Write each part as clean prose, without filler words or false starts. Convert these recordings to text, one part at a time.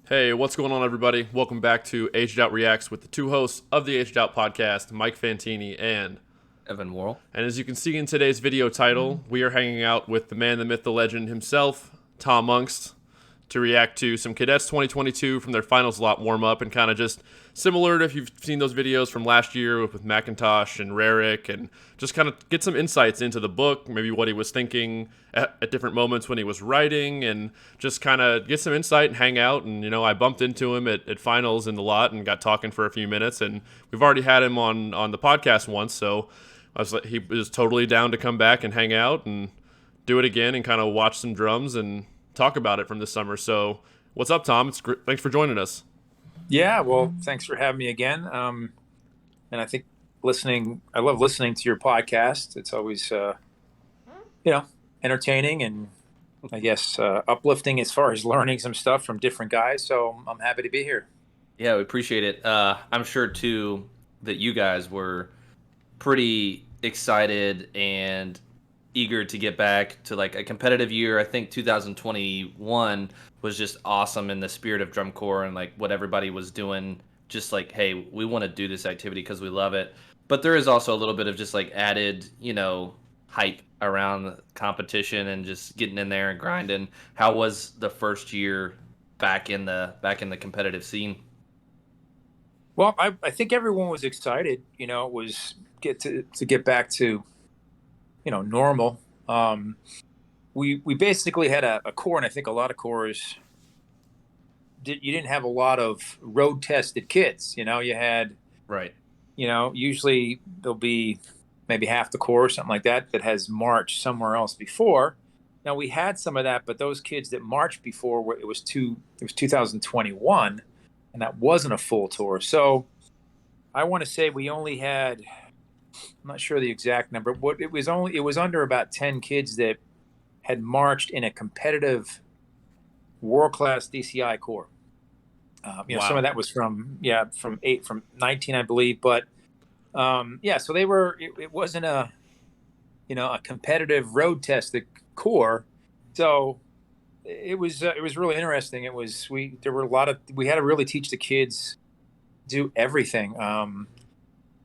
Hey, what's going on, everybody? Welcome back to Aged Out Reacts with the two hosts of the Aged Out podcast, Mike Fantini and Evan Worrell. And as you can see in today's video title, we are hanging out with the man, the myth, the legend himself, Tom Aungst, to react to some Cadets 2022 from their finals lot warm-up, and kind of just similar to if you've seen those videos from last year with McIntosh and Rarick, and just kind of get some insights into the book, maybe what he was thinking at different moments when he was writing, and just kind of get some insight and hang out. And, you know, I bumped into him at finals in the lot and got talking for a few minutes, and we've already had him on the podcast once, so he was totally down to come back and hang out and do it again and kind of watch some drums and talk about it from this summer. So what's up, Tom? It's great. Thanks for joining us. Yeah, well, thanks for having me again. And I think I love listening to your podcast. It's always, entertaining and I guess uplifting as far as learning some stuff from different guys. So I'm happy to be here. Yeah, we appreciate it. I'm sure, too, that you guys were pretty excited and eager to get back to like a competitive year. I think 2021 was just awesome in the spirit of drum corps and like what everybody was doing. Just like, hey, we want to do this activity because we love it. But there is also a little bit of just like added, hype around the competition and just getting in there and grinding. How was the first year back in the competitive scene? Well, I think everyone was excited. It was get back to normal. We basically had a core, and I think a lot of cores you didn't have a lot of road tested kids. You had Right. Usually there'll be maybe half the core or something like that has marched somewhere else before. Now we had some of that, but those kids that marched before it was 2021, and that wasn't a full tour. So I want to say we only had, I'm not sure the exact number, but it was under about 10 kids that had marched in a competitive world-class DCI corps. Wow. Some of that was from 19, I believe, but so they were. It wasn't a competitive road tested corps, so it was really interesting. We had to really teach the kids do everything,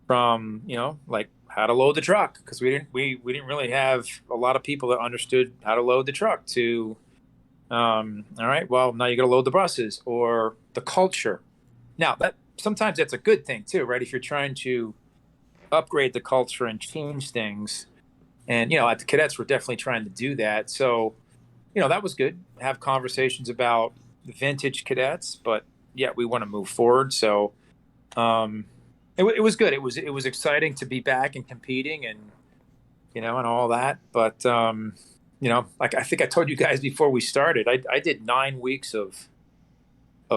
from like how to load the truck, because we didn't really have a lot of people that understood how to load the truck, to all right, well, now you got to load the buses, or the culture. Now that sometimes that's a good thing too, right? If you're trying to upgrade the culture and change things, and at the Cadets we're definitely trying to do that. So that was good. Have conversations about vintage Cadets, but yeah, we want to move forward. So it was good. It was exciting to be back and competing, and and all that. But like I think I told you guys before we started, I did 9 weeks of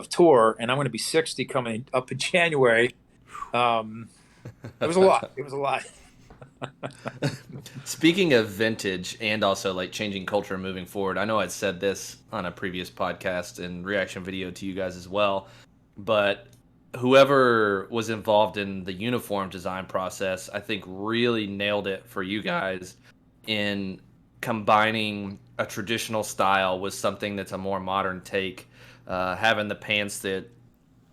tour, and I'm going to be 60 coming up in January. It was a lot. It was a lot. Speaking of vintage and also like changing culture moving forward, I know I'd said this on a previous podcast and reaction video to you guys as well, but whoever was involved in the uniform design process, I think really nailed it for you guys in combining a traditional style with something that's a more modern take, having the pants that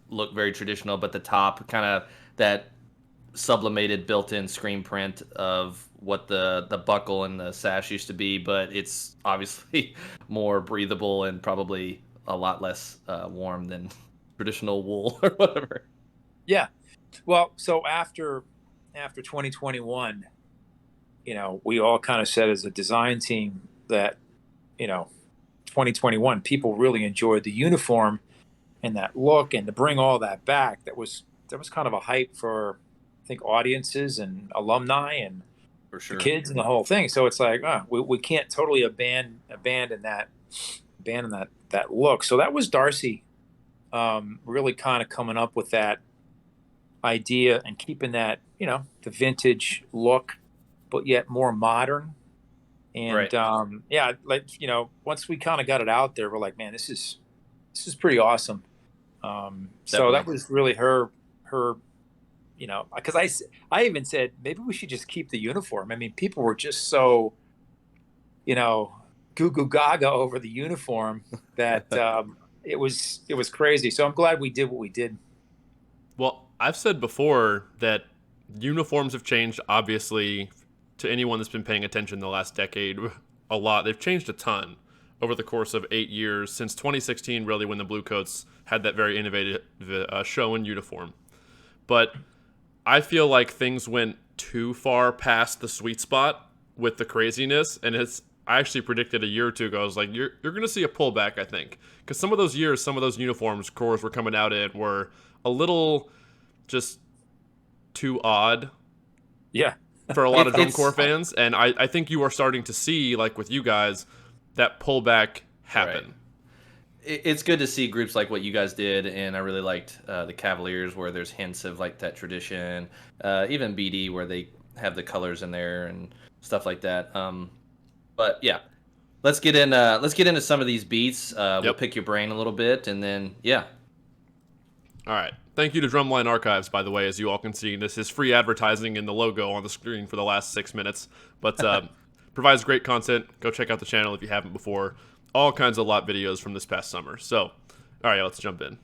look very traditional, but the top kind of that sublimated built-in screen print of what the buckle and the sash used to be, but it's obviously more breathable and probably a lot less warm than traditional wool or whatever. Yeah. Well, so after 2021, we all kind of said as a design team that 2021 people really enjoyed the uniform and that look, and to bring all that back, that was kind of a hype for, I think, audiences and alumni and For sure. the kids and the whole thing. So it's like, we can't totally abandon that look. So that was Darcy really kind of coming up with that idea and keeping that, the vintage look, but yet more modern. And Right. once we kind of got it out there, we're like, man, this is pretty awesome. So that was really her, because I even said maybe we should just keep the uniform. I mean, people were just so, goo goo gaga over the uniform that it was crazy. So I'm glad we did what we did. Well, I've said before that uniforms have changed, obviously, to anyone that's been paying attention the last decade, a lot. They've changed a ton over the course of 8 years, since 2016, really, when the Bluecoats had that very innovative show and uniform. But I feel like things went too far past the sweet spot with the craziness, and I actually predicted a year or two ago, I was like, you're going to see a pullback, I think. Because some of those years, some of those uniforms Corps were coming out in were a little just too odd. Yeah. For a lot of drum corps fans. And I think you are starting to see, like with you guys, that pullback happen. Right. It's good to see groups like what you guys did, and I really liked the Cavaliers, where there's hints of like that tradition. Even BD, where they have the colors in there and stuff like that. But yeah, let's get into some of these beats. We'll pick your brain a little bit, and then yeah. All right. Thank you to Drumline Archives, by the way, as you all can see. This is free advertising in the logo on the screen for the last 6 minutes, but provides great content. Go check out the channel if you haven't before. All kinds of lot videos from this past summer. So, all right, let's jump in.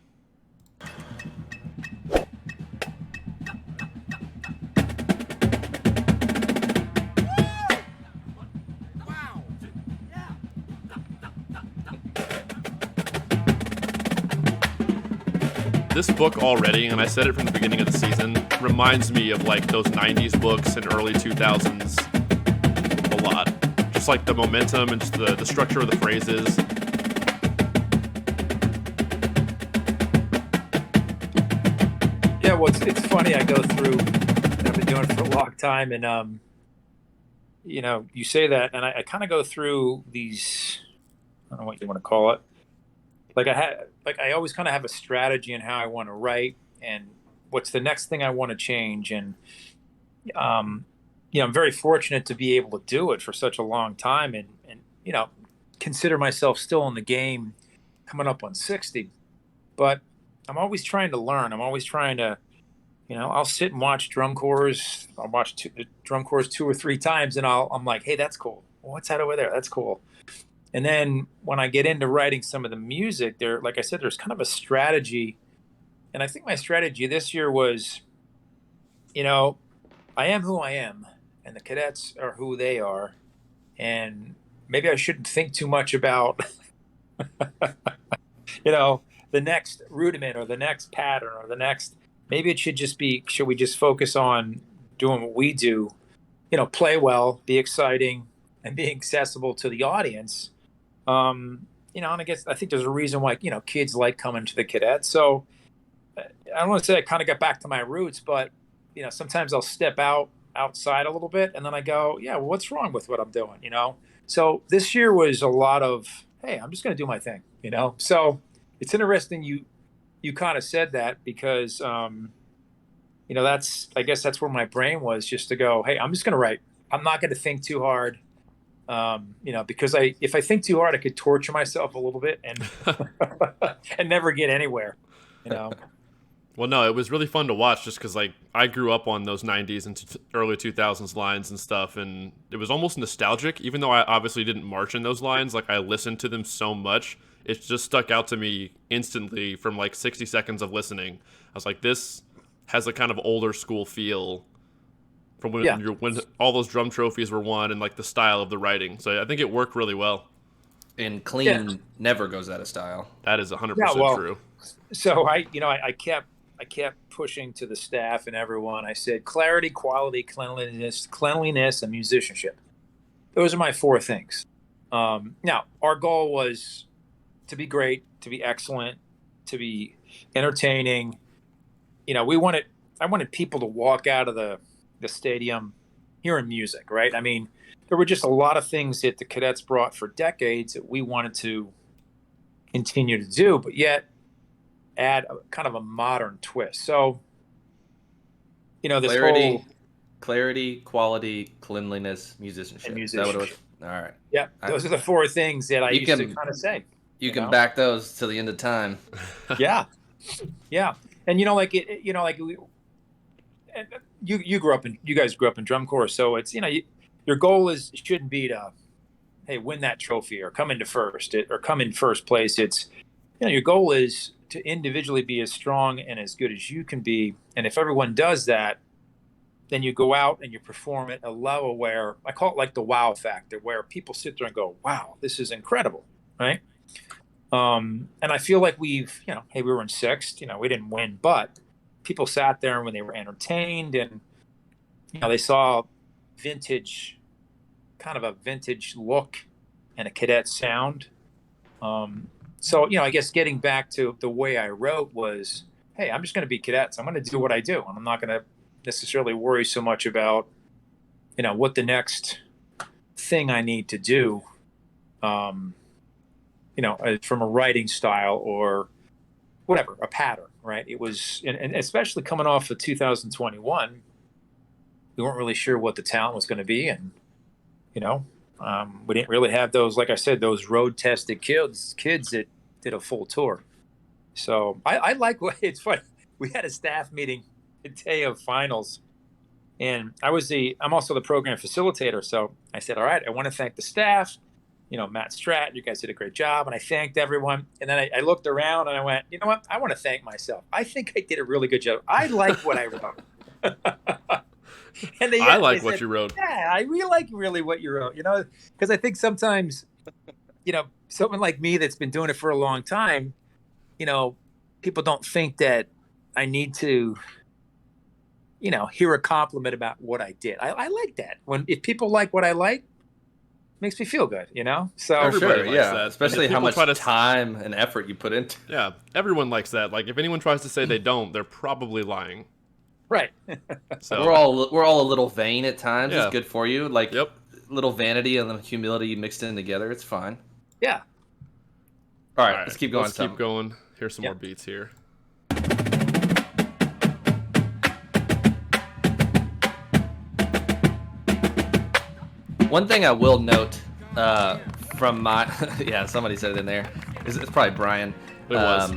This book already, and I said it from the beginning of the season, reminds me of like those 90s books and early 2000s a lot. Just like the momentum and just the structure of the phrases. Yeah, well, it's funny. I go through, I've been doing it for a long time, and you say that, and I kind of go through these, I don't know what you want to call it. I always kind of have a strategy in how I want to write and what's the next thing I want to change. And, I'm very fortunate to be able to do it for such a long time and consider myself still in the game coming up on 60, but I'm always trying to learn. I'm always trying to, I'll sit and watch drum corps. I'll watch the drum corps 2 or 3 times and I'm like, hey, that's cool. What's that over there? That's cool. And then when I get into writing some of the music, like I said, there's kind of a strategy. And I think my strategy this year was, I am who I am, and the cadets are who they are. And maybe I shouldn't think too much about, the next rudiment or the next pattern or the next. Maybe it should we just focus on doing what we do, play well, be exciting, and be accessible to the audience. And I think there's a reason why, kids like coming to the cadets. So I don't want to say I kind of got back to my roots, but, sometimes I'll step outside a little bit and then I go, yeah, well, what's wrong with what I'm doing? So this year was a lot of, hey, I'm just going to do my thing, So it's interesting you kind of said that because, I guess that's where my brain was, just to go, hey, I'm just going to write. I'm not going to think too hard. Because if I think too hard, I could torture myself a little bit and and never get anywhere, Well, no, it was really fun to watch just because, I grew up on those 90s and early 2000s lines and stuff, and it was almost nostalgic, even though I obviously didn't march in those lines. I listened to them so much, it just stuck out to me instantly from, 60 seconds of listening. I was like, this has a kind of older school feel from when all those drum trophies were won and the style of the writing. So I think it worked really well. And clean never goes out of style. That is 100% true. So I kept pushing to the staff and everyone. I said, clarity, quality, cleanliness, and musicianship. Those are my 4 things. Now our goal was to be great, to be excellent, to be entertaining. I wanted people to walk out of the stadium hearing music, right? I mean, there were just a lot of things that the cadets brought for decades that we wanted to continue to do, but yet add kind of a modern twist. So, this clarity, quality, cleanliness, musicianship. And musicianship. Is that what it was? All right. Yeah, those are the 4 things that I used to kind of say. You can back those till the end of time. Yeah. And you guys grew up in drum corps, so it's your goal shouldn't be to, hey, win that trophy or come into first or come in first place. It's your goal is to individually be as strong and as good as you can be. And if everyone does that, then you go out and you perform at a level where I call it like the wow factor, where people sit there and go, wow, this is incredible. Right. And I feel like we've, hey, we were in sixth, we didn't win, but people sat there and when they were entertained and, they saw kind of a vintage look and a cadet sound. So, I guess getting back to the way I wrote was, hey, I'm just going to be cadets. I'm going to do what I do. And I'm not going to necessarily worry so much about, what the next thing I need to do, from a writing style or whatever, a pattern, right? It was, and especially coming off of 2021, we weren't really sure what the talent was going to be. And, we didn't really have those, like I said, those road tested kids that did a full tour. So I like what it's funny. We had a staff meeting the day of finals and I'm also the program facilitator. So I said, all right, I want to thank the staff, Matt Stratton, you guys did a great job. And I thanked everyone. And then I looked around and I went, you know what? I want to thank myself. I think I did a really good job. I like what I wrote. And I like what you wrote. Yeah, I really like what you wrote, because I think sometimes, someone like me that's been doing it for a long time, people don't think that I need to, hear a compliment about what I did. I like that. If people like what I like, makes me feel good, So everybody likes that. Especially how much time and effort you put into. Yeah, everyone likes that. Like if anyone tries to say they don't, they're probably lying. Right. So we're all a little vain at times. Yeah. It's good for you. Like little vanity and little humility mixed in together. It's fine. Yeah. All right, let's keep going. Let's keep going. Here's some more beats here. One thing I will note from my somebody said it in there. It's probably Brian. It was.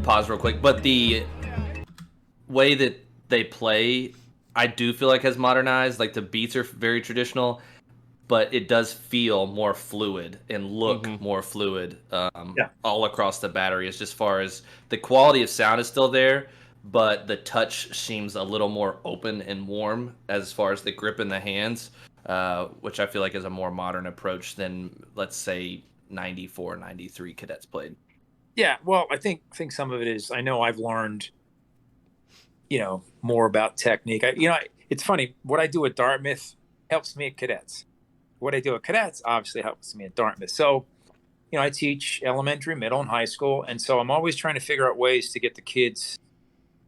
Pause real quick. But the way that they play, I do feel like has modernized. Like the beats are very traditional, but it does feel more fluid and look more fluid all across the battery. As far as the quality of sound is still there, but the touch seems a little more open and warm as far as the grip in the hands, which I feel like is a more modern approach than, let's say, 94, 93 cadets played. Yeah, well, I think some of it is, I know I've learned, more about technique. It's funny, what I do at Dartmouth helps me at cadets. What I do at cadets obviously helps me at Dartmouth. So, I teach elementary, middle, and high school. And so I'm always trying to figure out ways to get the kids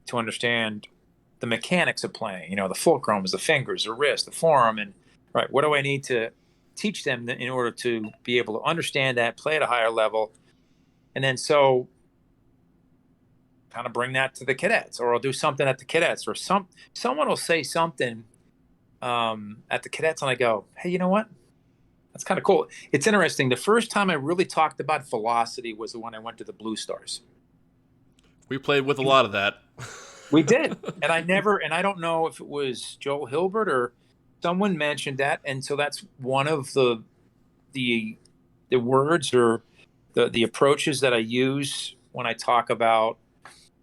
to understand the mechanics of playing, the fulcrums, the fingers, the wrist, the forearm. And right, what do I need to teach them in order to be able to understand that, play at a higher level? And then so kind of bring that to the cadets, or I'll do something at the cadets, or someone will say something at the cadets and I go, hey, you know what? That's kind of cool. It's interesting. The first time I really talked about velocity was when I went to the Blue Stars. We played with a lot of that. We did. And I don't know if it was Joel Hilbert or someone mentioned that. And so that's one of the words or the approaches that I use when I talk about,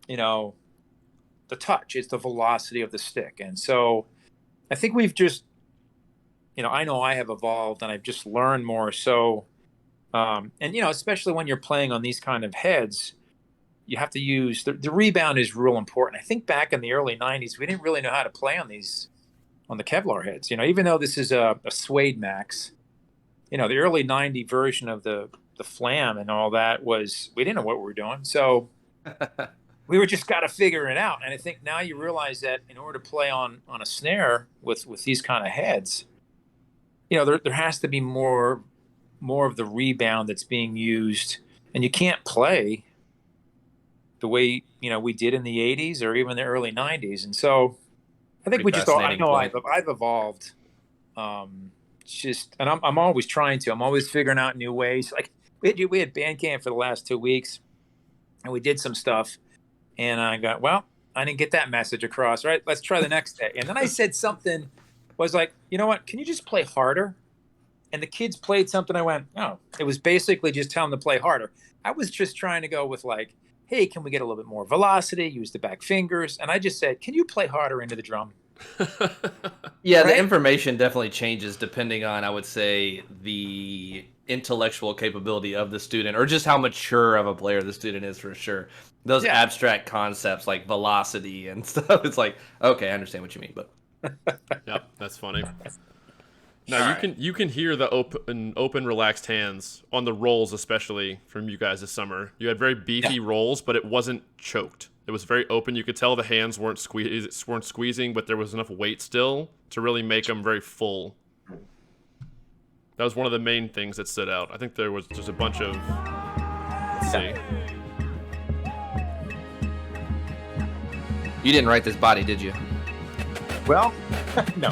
the touch. It's the velocity of the stick. And so I think we've just, I know I have evolved and I've just learned more. So, especially when you're playing on these kind of heads, you have to use the rebound is real important. I think back in the early 90s, we didn't really know how to play on the Kevlar heads, even though this is a suede max, the early 90 version of the flam and all that we didn't know what we were doing. So we were just got to figure it out. And I think now you realize that in order to play on a snare with these kind of heads, there has to be more of the rebound that's being used, and you can't play the way, we did in the 80s or even the early 90s. And so I think I've evolved. And I'm always trying to, I'm always figuring out new ways. Like we had band camp for the last 2 weeks and we did some stuff and I got, well, I didn't get that message across. Right. Let's try the next day. And then I said something was like, you know what, can you just play harder? and the kids played something. I went, oh, it was basically just telling them to play harder. I was just trying to go with like, hey, can we get a little bit more velocity? Use the back fingers. And I just said, can you play harder into the drum? Yeah, Right? the information definitely changes depending on, I would say, the intellectual capability of the student or just how mature of a player the student is for sure. Those Yeah. abstract concepts like velocity and stuff, it's like, okay, I understand what you mean, but Yep, that's funny. Now you can hear the open, relaxed hands on the rolls, especially from you guys this summer. You had very beefy rolls, but it wasn't choked. It was very open. You could tell the hands weren't squeezing, but there was enough weight still to really make them very full. That was one of the main things that stood out. I think there was just a bunch of. Let's see. you didn't write this body, did you? Well, no.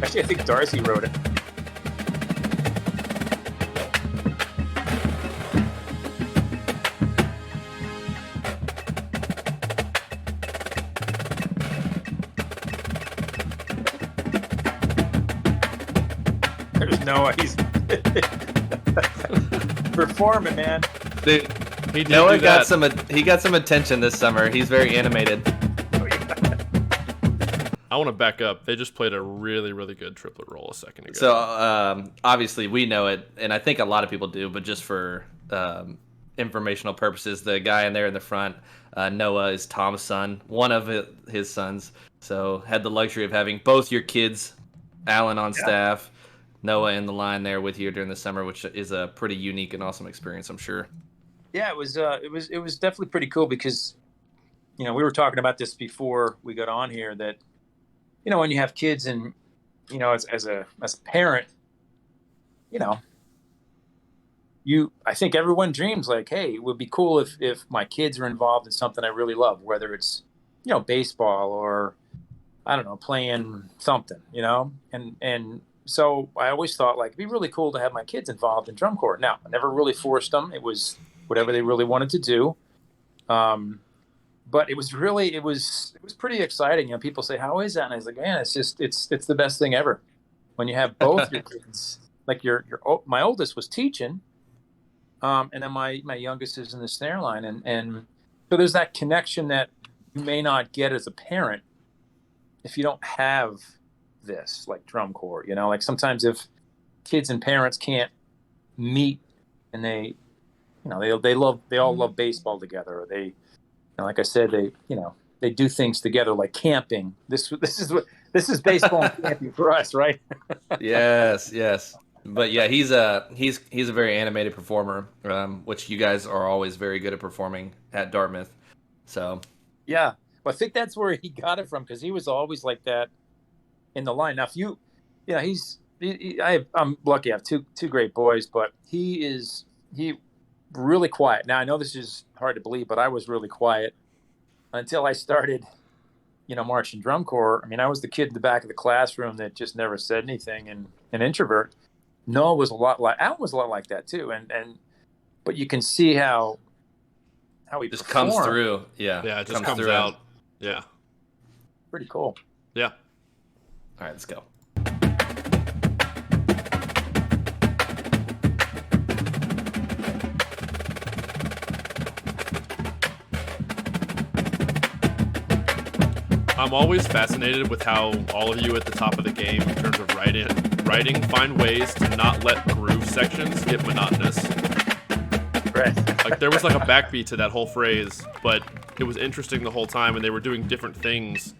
Actually, I think Darcy wrote it. There's Noah. He's performing, man. Dude, He did Noah do that. he got some attention this summer. He's very animated. I want to back up. They just played a really, really good triplet roll a second ago. So obviously we know it, and I think a lot of people do, but just for informational purposes, the guy in there in the front, Noah, is Tom's son, one of his sons. So had the luxury of having both your kids, Alan on staff, Noah in the line there with you during the summer, which is a pretty unique and awesome experience, I'm sure. Yeah, it was definitely pretty cool because, we were talking about this before we got on here that, when you have kids and, as a parent, I think everyone dreams like, hey, it would be cool if my kids are involved in something I really love, whether it's, baseball or, I don't know, playing something, and so I always thought like it'd be really cool to have my kids involved in drum corps. Now, I never really forced them. It was whatever they really wanted to do. But it was pretty exciting. People say, how is that? And I was like, man, it's the best thing ever. When you have both your kids, like my oldest was teaching. And then my youngest is in the snare line. And so there's that connection that you may not get as a parent if you don't have this, like drum corps, like sometimes if kids and parents can't meet and they all love baseball together, or they, like I said, they do things together like camping. This is baseball and camping for us, right? Yes. But yeah, he's a very animated performer, which you guys are always very good at performing at Dartmouth. So yeah, well, I think that's where he got it from because he was always like that in the line. Now, I'm lucky. I have two great boys, but he really quiet. Now I know this is hard to believe, but I was really quiet until I started, marching drum corps. I mean, I was the kid in the back of the classroom that just never said anything and an introvert. Noah was Alan was a lot like that too. But you can see how he just performed. comes through. Yeah. Yeah, it just comes out. Yeah. Pretty cool. Yeah. All right, let's go. I'm always fascinated with how all of you at the top of the game in terms of writing find ways to not let groove sections get monotonous. Right. Like there was like a backbeat to that whole phrase, but it was interesting the whole time, and they were doing different things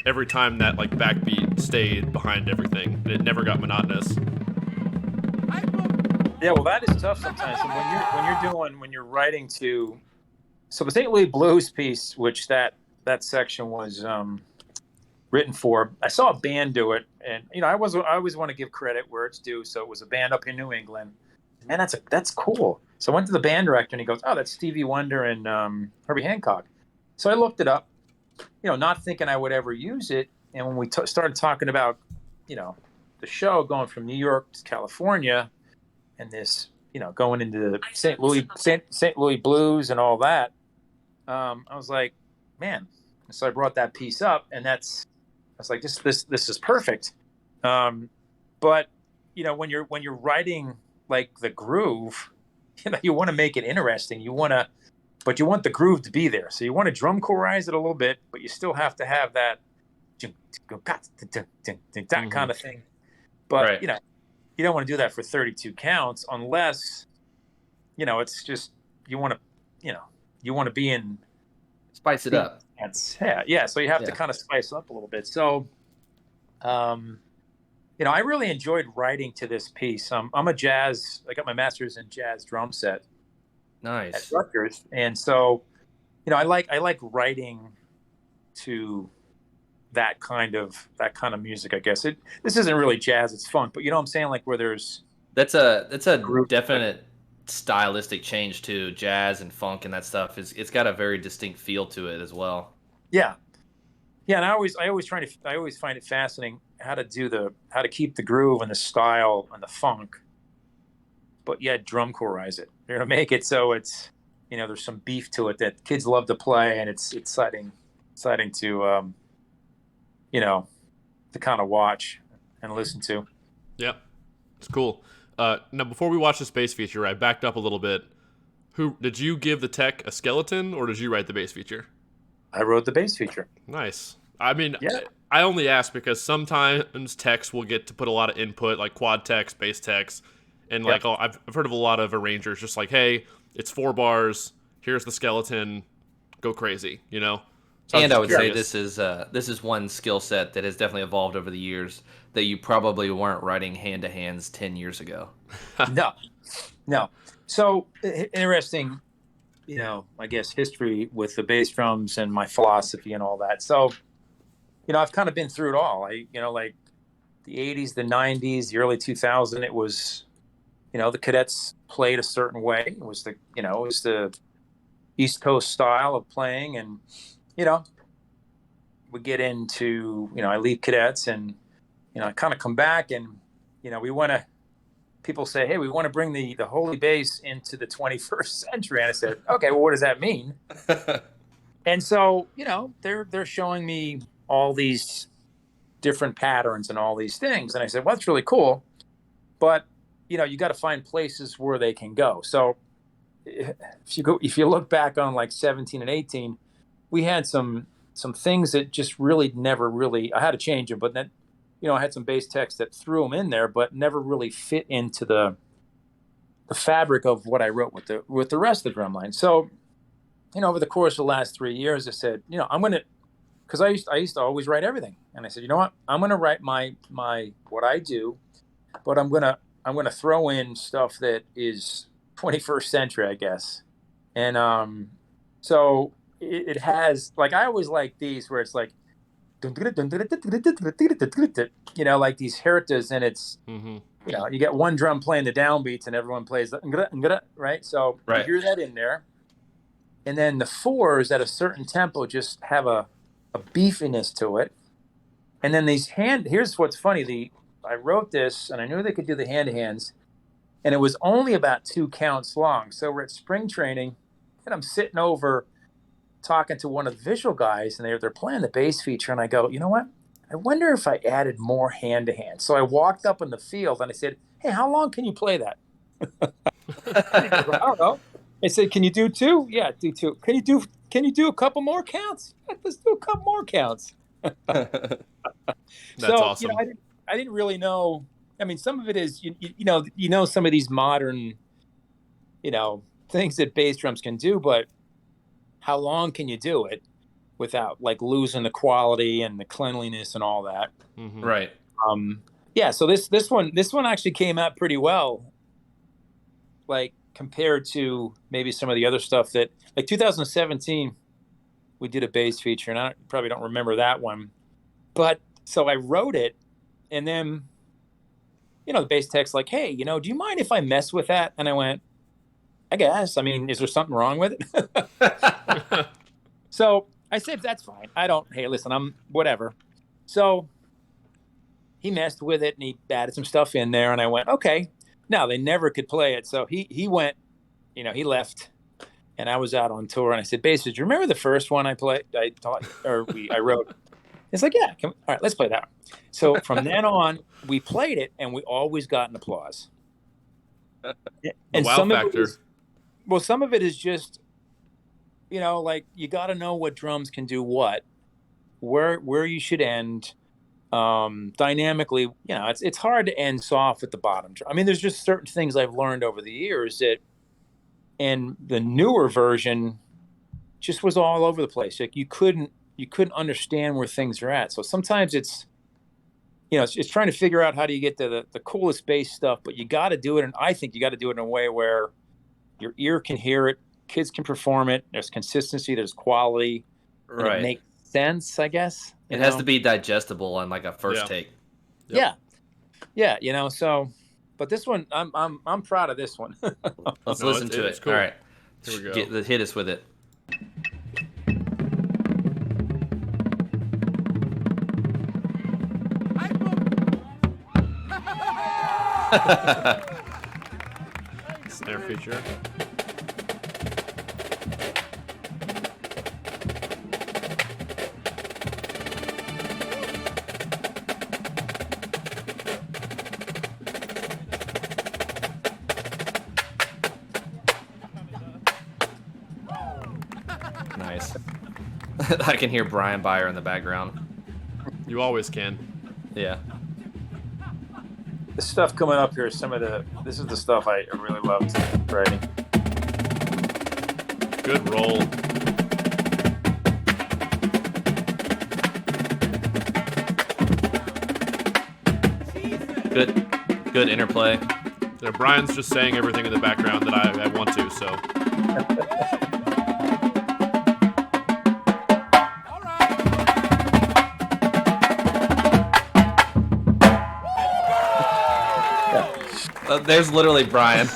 every time that like backbeat stayed behind everything, and it never got monotonous. Yeah, well, that is tough sometimes. And when you're writing to, so the St. Louis Blues piece, which that section was written for, I saw a band do it, and I always want to give credit where it's due. So it was a band up in New England. Man, that's cool. So I went to the band director, and he goes, "Oh, that's Stevie Wonder and Herbie Hancock." So I looked it up, not thinking I would ever use it. And when we started talking about, the show going from New York to California, and this, going into the St. Louis Blues and all that, I was like, man. So I brought that piece up, and that's was like, this is perfect. But when you're writing like the groove, you want to make it interesting. But you want the groove to be there. So you want to drum corerize it a little bit, but you still have to have that kind of thing. But you don't want to do that for 32 counts unless it's just you want to be in spice it up. Yeah. So you have to kind of spice up a little bit. So I really enjoyed writing to this piece. I got my master's in jazz drum set. Nice. At Rutgers. And so, I like writing to that kind of music, I guess. This isn't really jazz, it's funk, but you know what I'm saying? Like where there's that's a definite stylistic change to jazz and funk and that stuff. It's got a very distinct feel to it as well. Yeah. Yeah, and I always find it fascinating how to keep the groove and the style and the funk, but yet drum corerize it. You're gonna make it so it's there's some beef to it that kids love to play, and it's exciting to to kind of watch and listen to. Yeah, it's cool. Now before we watch this bass feature, I backed up a little bit. Who did you give the tech a skeleton, or did you write the bass feature? I wrote the bass feature. Nice. I mean, I only ask because sometimes techs will get to put a lot of input, like quad techs, bass techs, and like I've heard of a lot of arrangers just like, hey, it's 4 bars, here's the skeleton, go crazy, So and I would say this is one skill set that has definitely evolved over the years that you probably weren't writing hand to hands 10 years ago. No. So interesting. I guess history with the bass drums and my philosophy and all that. So, I've kind of been through it all. Like the 80s, the 90s, the early 2000s, it was, the cadets played a certain way. It was the East Coast style of playing. And, we get into, I leave cadets and, I kind of come back and, people say, hey, we want to bring the holy bass into the 21st century. And I said, okay, well, what does that mean? And so, they're showing me all these different patterns and all these things. And I said, well, that's really cool. But, you got to find places where they can go. So if you look back on like 17 and 18, we had some things that just really never really, I had to change them, but then, I had some bass techs that threw them in there, but never really fit into the fabric of what I wrote with the rest of the drumline. So, over the course of the last 3 years, I said, I'm going to, because I used to always write everything, and I said, you know what, I'm going to write my what I do, but I'm going to throw in stuff that is 21st century, I guess, and so it has like I always like these where it's like. Like these hertas, and it's you get one drum playing the downbeats and everyone plays the right. So you hear that in there, and then the 4s at a certain tempo just have a beefiness to it, and then here's what's funny, I wrote this and I knew they could do the hand to hands, and it was only about 2 counts long. So we're at spring training, and I'm sitting over talking to one of the visual guys, and they're playing the bass feature, and I go, you know what? I wonder if I added more hand to hand. So I walked up in the field and I said, hey, how long can you play that? I don't know. I said, can you do 2? Yeah, do 2. Can you do a couple more counts? Yeah, let's do a couple more counts. That's awesome. I didn't really know. I mean, some of it is some of these modern things that bass drums can do, but how long can you do it without like losing the quality and the cleanliness and all that? Mm-hmm. Right. Yeah. So this one actually came out pretty well, like compared to maybe some of the other stuff that, like 2017, we did a bass feature, and I probably don't remember that one, but so I wrote it, and then the bass tech's like, hey, do you mind if I mess with that? And I went, I guess. I mean, is there something wrong with it? So I said, that's fine. Hey, listen, I'm whatever. So he messed with it and he added some stuff in there, and I went, okay. Now they never could play it. So he went, he left, and I was out on tour, and I said, bass, did you remember the first one I wrote? It's like, yeah, all right, let's play that. So from then on, we played it, and we always got an applause. And wow some factor. of it is, some of it is just, like you got to know what drums can do what, where you should end. Dynamically, it's hard to end soft at the bottom. I mean, there's just certain things I've learned over the years that, in the newer version, just was all over the place. Like you couldn't understand where things are at. So sometimes it's trying to figure out how do you get to the coolest bass stuff, but you got to do it. And I think you got to do it in a way where your ear can hear it, kids can perform it. There's consistency, there's quality, and Right. it makes sense, I guess. It has to be digestible on like a first take. Yep. Yeah. So, but this one, I'm proud of this one. Let's listen to it. Cool. All right. Here we go. Hit us with it. Snare feature. Nice. I can hear Brian Byer in the background. You always can. Yeah. The stuff coming up here is this is the stuff I really loved writing. Good roll. Good interplay. Yeah, Brian's just saying everything in the background that I want to, so. There's literally Brian.